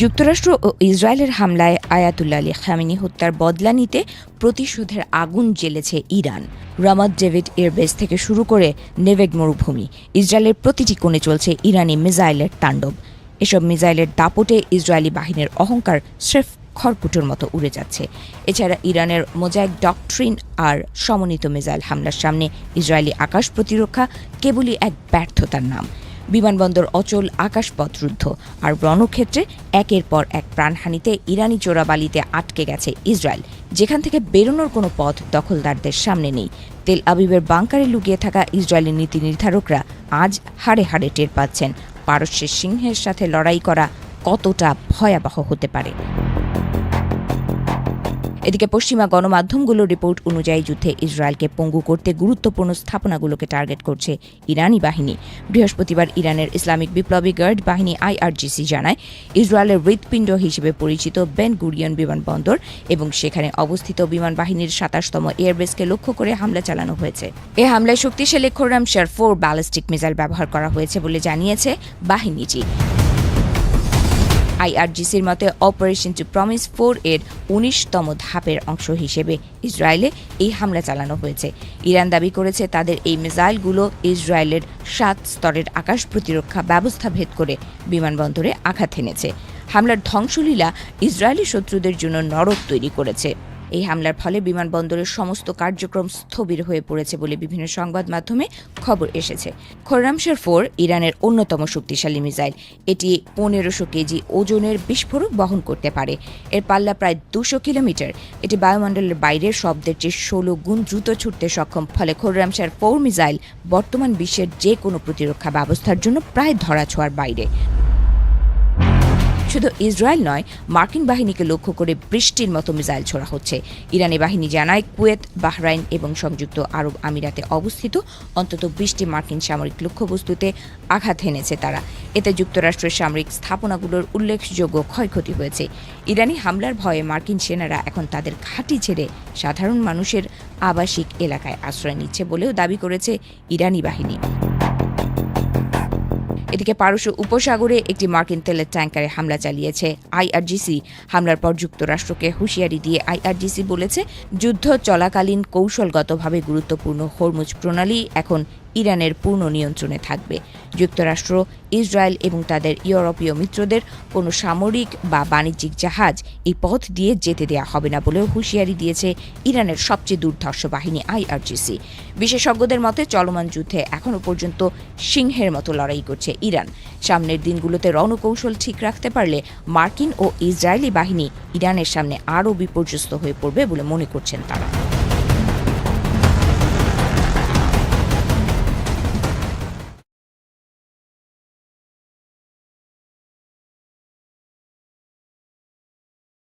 যুক্তরাষ্ট্র ও ইসরায়েলের হামলায় আয়াতুল্লাহ আলী খামেনি হত্যার বদলা নিতে প্রতিশোধের আগুন জ্বেলেছে ইরান। রামাত ডেভিড এয়ারবেস থেকে শুরু করে নেভেগ মরুভূমি, ইসরায়েলের প্রতিটি কোণে চলছে ইরানি মিসাইলের তাণ্ডব। এসব মিসাইলের দাপটে ইসরায়েলি বাহিনীর অহংকার স্রেফ খড়কুটোর মতো উড়ে যাচ্ছে। এছাড়া ইরানের মোজাইক ডকট্রিন আর সমন্বিত মিসাইল হামলার সামনে ইসরায়েলি আকাশ প্রতিরক্ষা কেবলই এক ব্যর্থতার নাম। বিমানবন্দর অচল, আকাশপথ রুদ্ধ, আর রণক্ষেত্রে একের পর এক প্রাণহানিতে ইরানি চোরাবালিতে আটকে গেছে ইসরায়েল, যেখান থেকে বেরোনোর কোনো পথ দখলদারদের সামনে নেই। তেল আবিবের বাংকারে লুকিয়ে থাকা ইসরায়েলি নীতি নির্ধারকরা আজ হাড়ে হাড়ে টের পাচ্ছেন পারস্যের সিংহের সাথে লড়াই করা কতটা ভয়াবহ হতে পারে। এদিকে পশ্চিমা গণমাধ্যমগুলোর রিপোর্ট অনুযায়ী যুদ্ধে ইসরায়েলকে পঙ্গু করতে গুরুত্বপূর্ণ স্থাপনাগুলোকে টার্গেট করছে ইরানি বাহিনী। বৃহস্পতিবার ইরানের ইসলামিক বিপ্লবী গার্ড বাহিনী IRGC জানায়, ইসরায়েলের হৃৎপিণ্ড হিসেবে পরিচিত বেন গুরিয়ন বিমানবন্দর এবং সেখানে অবস্থিত বিমান বাহিনীর ২৭তম এয়ারবেসকে লক্ষ্য করে হামলা চালানো হয়েছে। এ হামলায় শক্তিশালী খোরামশার 4 ব্যালিস্টিক মিসাইল ব্যবহার করা হয়েছে বলে জানিয়েছে বাহিনীটি। IRGCর মতে অপারেশন টু প্রমিস 4 এর ১৯তম ধাপের অংশ হিসেবে ইসরায়েলে এই হামলা চালানো হয়েছে। ইরান দাবি করেছে তাদের এই মিসাইলগুলো ইসরায়েলের ৭ স্তরের আকাশ প্রতিরক্ষা ব্যবস্থা ভেদ করে বিমানবন্দরে আঘাত হেনেছে। হামলার ধ্বংসলীলা ইসরায়েলি শত্রুদের জন্য নরক তৈরি করেছে। এই হামলার ফলে বিমানবন্দরের সমস্ত কার্যক্রম স্থবির হয়ে পড়েছে বলে বিভিন্ন সংবাদ মাধ্যমে খবর এসেছে। খোরামশার 4 ইরানের অন্যতম শক্তিশালী মিসাইল। এটি ১৫০০ কেজি ওজনের বিস্ফোরক বহন করতে পারে। এর পাল্লা প্রায় ২০০ কিলোমিটার। এটি বায়ুমণ্ডলের বাইরের শব্দের চেয়ে ১৬ গুণ দ্রুত ছুটতে সক্ষম। ফলে খোরামশার 4 মিসাইল বর্তমান বিশ্বের যে কোনো প্রতিরক্ষা ব্যবস্থার জন্য প্রায় ধরাছোঁয়ার বাইরে। শুধু ইসরায়েল নয়, মার্কিন বাহিনীকে লক্ষ্য করে বৃষ্টির মতো মিসাইল ছোড়া হচ্ছে। ইরানি বাহিনী জানায়, কুয়েত, বাহরাইন এবং সংযুক্ত আরব আমিরাতে অবস্থিত অন্তত ২০টি মার্কিন সামরিক লক্ষ্যবস্তুতে আঘাত হেনেছে তারা। এতে যুক্তরাষ্ট্রের সামরিক স্থাপনাগুলোর উল্লেখযোগ্য ক্ষয়ক্ষতি হয়েছে। ইরানি হামলার ভয়ে মার্কিন সেনারা এখন তাদের ঘাঁটি ছেড়ে সাধারণ মানুষের আবাসিক এলাকায় আশ্রয় নিচ্ছে বলেও দাবি করেছে ইরানি বাহিনী। এদিকে পারস্য উপসাগরে একটি মার্কিন তেলের ট্যাঙ্কারে হামলা চালিয়েছে IRGC। হামলার পর যুক্তরাষ্ট্রকে হুঁশিয়ারি দিয়ে IRGC বলেছে, যুদ্ধ চলাকালীন কৌশলগতভাবে গুরুত্বপূর্ণ হরমুজ প্রণালী এখন ইরানের পূর্ণ নিয়ন্ত্রণে থাকবে। যুক্তরাষ্ট্র, ইসরায়েল এবং তাদের ইউরোপীয় মিত্রদের কোনো সামরিক বা বাণিজ্যিক জাহাজ এই পথ দিয়ে যেতে দেওয়া হবে না বলেও হুঁশিয়ারি দিয়েছে ইরানের সবচেয়ে দুর্ধর্ষ বাহিনী IRGC। বিশেষজ্ঞদের মতে চলমান যুদ্ধে এখনও পর্যন্ত সিংহের মতো লড়াই করছে ইরান। সামনের দিনগুলোতে রণকৌশল ঠিক রাখতে পারলে মার্কিন ও ইসরায়েলি বাহিনী ইরানের সামনে আরও বিপর্যস্ত হয়ে পড়বে বলে মনে করছেন তারা।